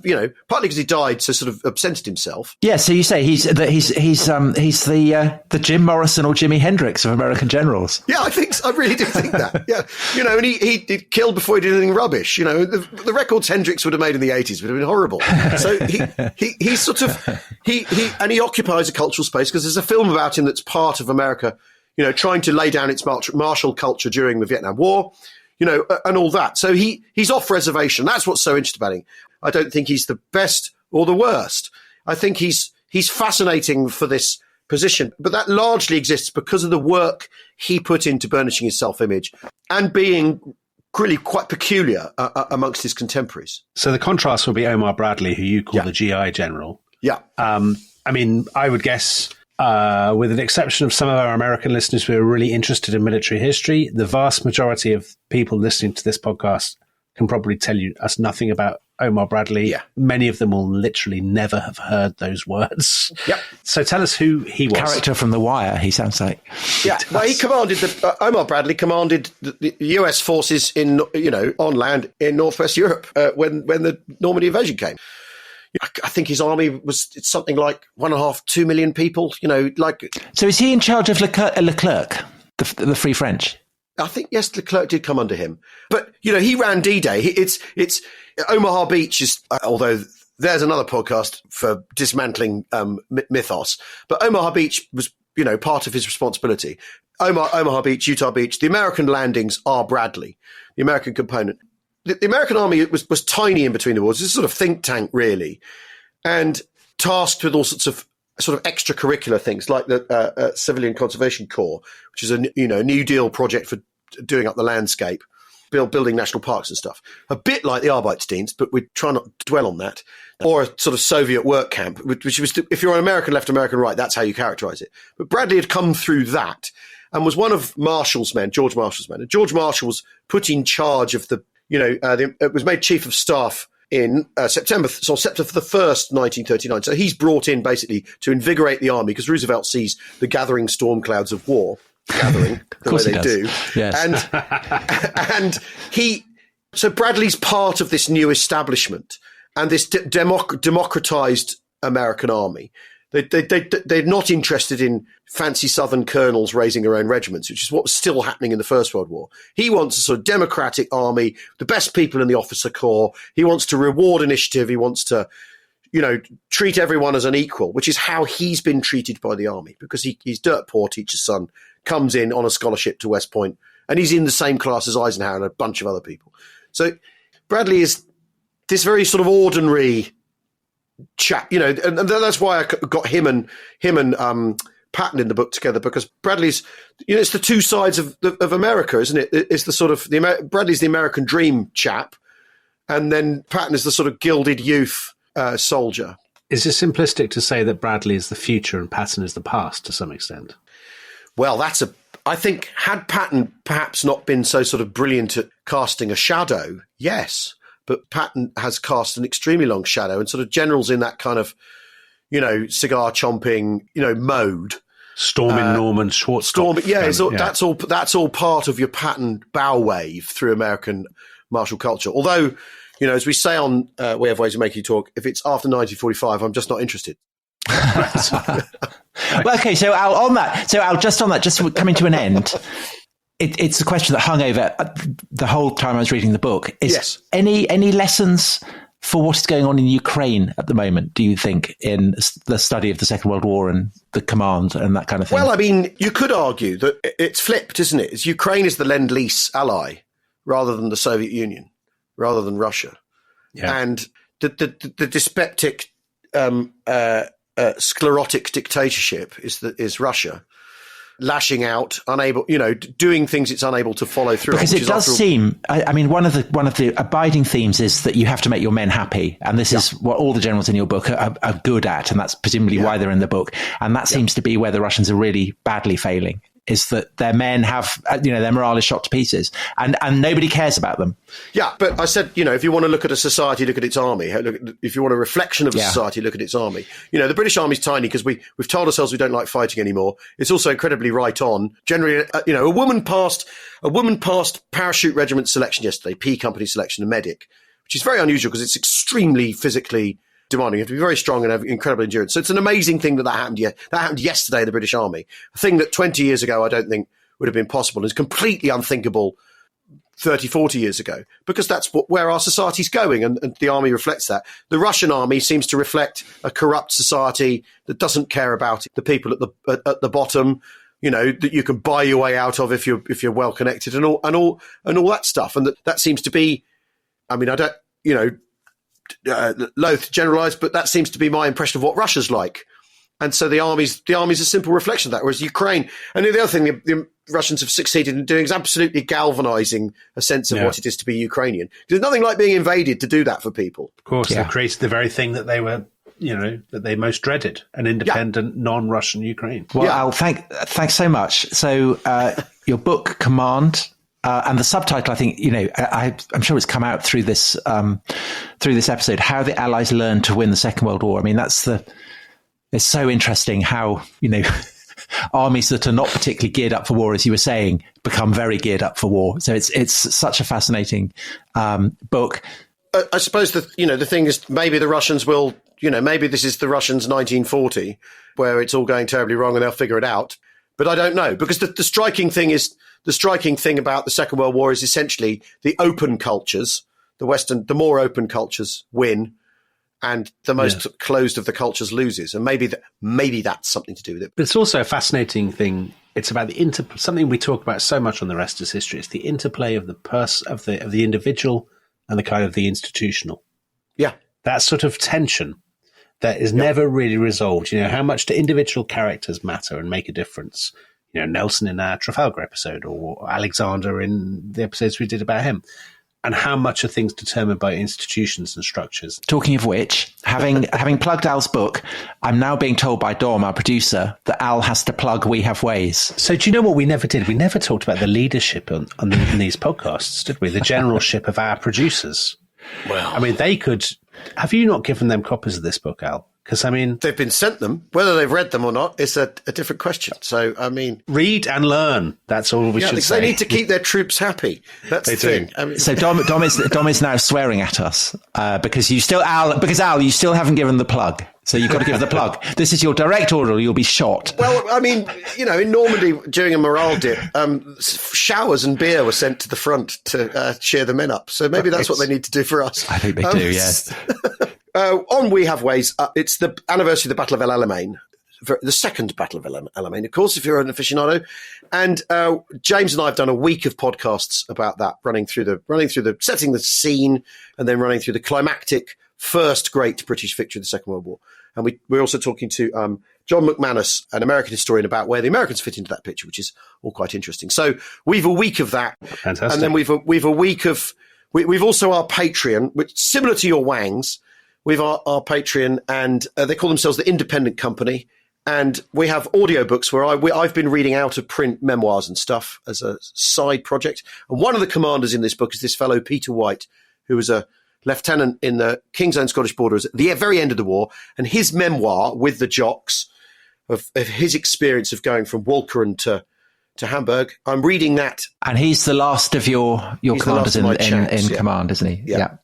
You know, partly because he died, so sort of absented himself. Yeah. So you say he's the Jim Morrison or Jimi Hendrix of American generals. Yeah, I really do think that. Yeah, you know, and he killed before he did anything rubbish. You know, the records Hendrix would have made in the 80s would have been horrible. So he occupies a cultural space because there's a film about him that's part of America. You know, trying to lay down its martial culture during the Vietnam War. You know, and all that. So he's off reservation. That's what's so interesting about him. I don't think he's the best or the worst. I think he's fascinating for this position, but that largely exists because of the work he put into burnishing his self-image and being really quite peculiar amongst his contemporaries. So the contrast would be Omar Bradley, who you call the GI general. Yeah. I mean, I would guess, with an exception of some of our American listeners who are really interested in military history, the vast majority of people listening to this podcast can probably tell us nothing about Omar Bradley. Yeah. Many of them will literally never have heard those words. Yep. So tell us who he was. Character from The Wire, he sounds like. Yeah. Well, he commanded Omar Bradley commanded the US forces on land in Northwest Europe when the Normandy invasion came. I think his army was something like 1.5-2 million people. You know, like. So is he in charge of Leclerc, the Free French? I think yes, Leclerc did come under him, but you know he ran D-Day. It's Omaha Beach is although there's another podcast for dismantling mythos, but Omaha Beach was part of his responsibility. Omaha Beach, Utah Beach, the American landings are Bradley, the American component. The American army was tiny in between the wars. It's a sort of think tank really, and tasked with all sorts of sort of extracurricular things like the Civilian Conservation Corps, which is a New Deal project for doing up the landscape, building national parks and stuff. A bit like the Arbeitsdienst, but we try not to dwell on that. Or a sort of Soviet work camp, which was, if you're an American left, American right, that's how you characterize it. But Bradley had come through that and was one of Marshall's men, George Marshall's men. And George Marshall was put in charge of it was made chief of staff in September the 1st, 1939. So he's brought in basically to invigorate the army because Roosevelt sees the gathering storm clouds of war the way they do. Yes. So Bradley's part of this new establishment and this democratized American army. They're not interested in fancy Southern colonels raising their own regiments, which is what was still happening in the First World War. He wants a sort of democratic army, the best people in the officer corps. He wants to reward initiative. He wants to, treat everyone as an equal, which is how he's been treated by the army because he's dirt poor teacher's son, comes in on a scholarship to West Point, and he's in the same class as Eisenhower and a bunch of other people. So Bradley is this very sort of ordinary chap, and that's why I got him and Patton in the book together because Bradley's, it's the two sides of America, isn't it? It's the sort of Bradley's the American dream chap, and then Patton is the sort of gilded youth soldier. Is it simplistic to say that Bradley is the future and Patton is the past to some extent? Well, I think had Patton perhaps not been so sort of brilliant at casting a shadow, yes. But Patton has cast an extremely long shadow and sort of generals in that kind of, cigar chomping, mode. Storming Norman Schwarzkopf. That's all part of your Patton bow wave through American martial culture. Although, as we say on We Have Ways of Making You Talk, if it's after 1945, I'm just not interested. Well, okay, so Al, just coming to an end, it's a question that hung over the whole time I was reading the book. Is any lessons for what is going on in Ukraine at the moment, do you think, in the study of the Second World War and the command and that kind of thing? Well, I mean, you could argue that it's flipped, isn't it? It's Ukraine is the Lend-Lease ally rather than the Soviet Union, rather than Russia. Yeah. And the dyspeptic, sclerotic dictatorship is Russia. Lashing out, unable, doing things it's unable to follow through. Because it does seem, I mean, one of the abiding themes is that you have to make your men happy, and this is what all the generals in your book are good at, and that's presumably why they're in the book. And that seems to be where the Russians are really badly failing, is that their men have, their morale is shot to pieces, and nobody cares about them. Yeah, but I said, if you want to look at a society, look at its army. If you want a reflection of a society, look at its army. The British Army's tiny because we've told ourselves we don't like fighting anymore. It's also incredibly right on. Generally, a woman passed parachute regiment selection yesterday, P Company selection, a medic, which is very unusual because it's extremely physically demanding. You have to be very strong and have incredible endurance. So it's an amazing thing that happened. That happened yesterday in the British Army. A thing that 20 years ago I don't think would have been possible. It's completely unthinkable 30, 40 years ago, because that's where our society's going, and the army reflects that. The Russian army seems to reflect a corrupt society that doesn't care about the people at the bottom, that you can buy your way out of if you're well connected and all that stuff. And that seems to be, I mean, I don't, loath to generalise, but that seems to be my impression of what Russia's like. And so the army's a simple reflection of that, whereas Ukraine, and the other thing the Russians have succeeded in doing is absolutely galvanising a sense of what it is to be Ukrainian. There's nothing like being invaded to do that for people. Of course, they created the very thing that they were, that they most dreaded, an independent, non-Russian Ukraine. Well, Al, thanks so much. So your book, Command, and the subtitle, I think, I'm sure it's come out through this episode, How the Allies Learned to Win the Second World War. I mean, it's so interesting how, armies that are not particularly geared up for war, as you were saying, become very geared up for war. So it's such a fascinating book. I suppose the thing is, maybe the Russians will, maybe this is the Russians 1940, where it's all going terribly wrong and they'll figure it out. But I don't know, because the striking thing about the Second World War is essentially the open cultures, the more open cultures win, and the most closed of the cultures loses. And maybe that's something to do with it. But it's also a fascinating thing. It's about something we talk about so much on The Rest is History. It's the interplay of the individual and the kind of the institutional. Yeah. That sort of tension that is never really resolved. How much do individual characters matter and make a difference? Nelson in our Trafalgar episode, or Alexander in the episodes we did about him. And how much are things determined by institutions and structures? Talking of which, having plugged Al's book, I'm now being told by Dom, our producer, that Al has to plug We Have Ways. So do you know what we never did? We never talked about the leadership in these podcasts, did we? The generalship of our producers. Well, I mean, they could... Have you not given them copies of this book, Al? Because, I mean... They've been sent them. Whether they've read them or not is a different question. So, I mean... Read and learn. That's all we should say. They need to keep their troops happy. That's the thing. I mean, so Dom is now swearing at us because Al, you still haven't given the plug. So you've got to give the plug. This is your direct order or you'll be shot. Well, I mean, in Normandy during a morale dip, showers and beer were sent to the front to cheer the men up. So maybe that's what they need to do for us. I think they do, yes. On We Have Ways, it's the anniversary of the Battle of Alamein, the second Battle of Alamein, of course, if you're an aficionado. And James and I have done a week of podcasts about that, running through the setting the scene, and then running through the climactic first great British victory of the Second World War. And we're also talking to John McManus, an American historian, about where the Americans fit into that picture, which is all quite interesting. So we've a week of that. Fantastic. And then we've a week of... We've also our Patreon, which similar to your Wangs. We've our Patreon, and they call themselves the Independent Company. And we have audiobooks where I've been reading out of print memoirs and stuff as a side project. And one of the commanders in this book is this fellow, Peter White, who was a lieutenant in the King's Own Scottish Borderers at the very end of the war. And his memoir with the Jocks of his experience of going from Walcheren to Hamburg. I'm reading that. And he's the last of your commanders in command, isn't he? Yeah.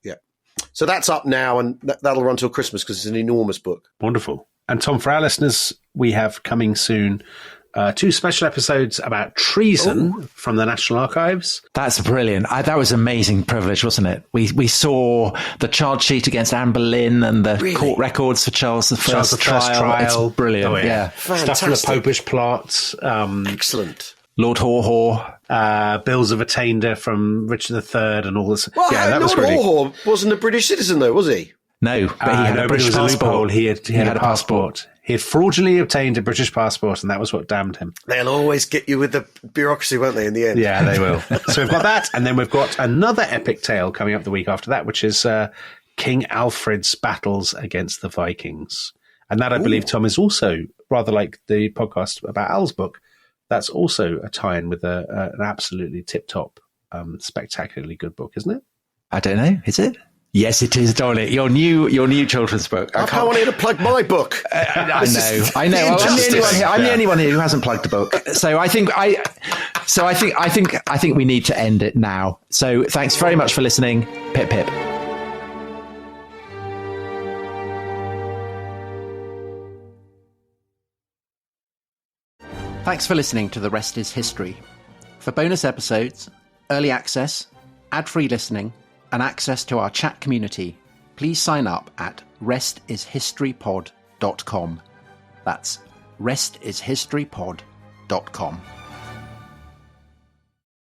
So that's up now, and that'll run till Christmas because it's an enormous book. Wonderful. And Tom, for our listeners, we have coming soon 2 special episodes about treason from the National Archives. That's brilliant. That was an amazing privilege, wasn't it? We saw the charge sheet against Anne Boleyn and the court records for Charles I's trial. It's brilliant. Oh, yeah. Stuff from the Popish plot. Excellent. Lord Haw-Haw. Bills of Attainder from Richard III and all this. Well, yeah, that Lord was really... Haw-Haw wasn't a British citizen, though, was he? No, but he had a British passport. He had a passport. He had fraudulently obtained a British passport, and that was what damned him. They'll always get you with the bureaucracy, won't they, in the end? Yeah, they will. So we've got that, and then we've got another epic tale coming up the week after that, which is King Alfred's battles against the Vikings. And that, I believe, Tom, is also, rather like the podcast about Al's book, that's also a tie-in with an absolutely tip-top, spectacularly good book, isn't it? I don't know. Is it? Yes, it is, Dominic. Your new children's book. I want you to plug my book. I know. Well, I'm the only one here who hasn't plugged the book. So I think we need to end it now. So thanks very much for listening. Pip pip. Thanks for listening to The Rest is History. For bonus episodes, early access, ad-free listening, and access to our chat community, please sign up at restishistorypod.com. That's restishistorypod.com.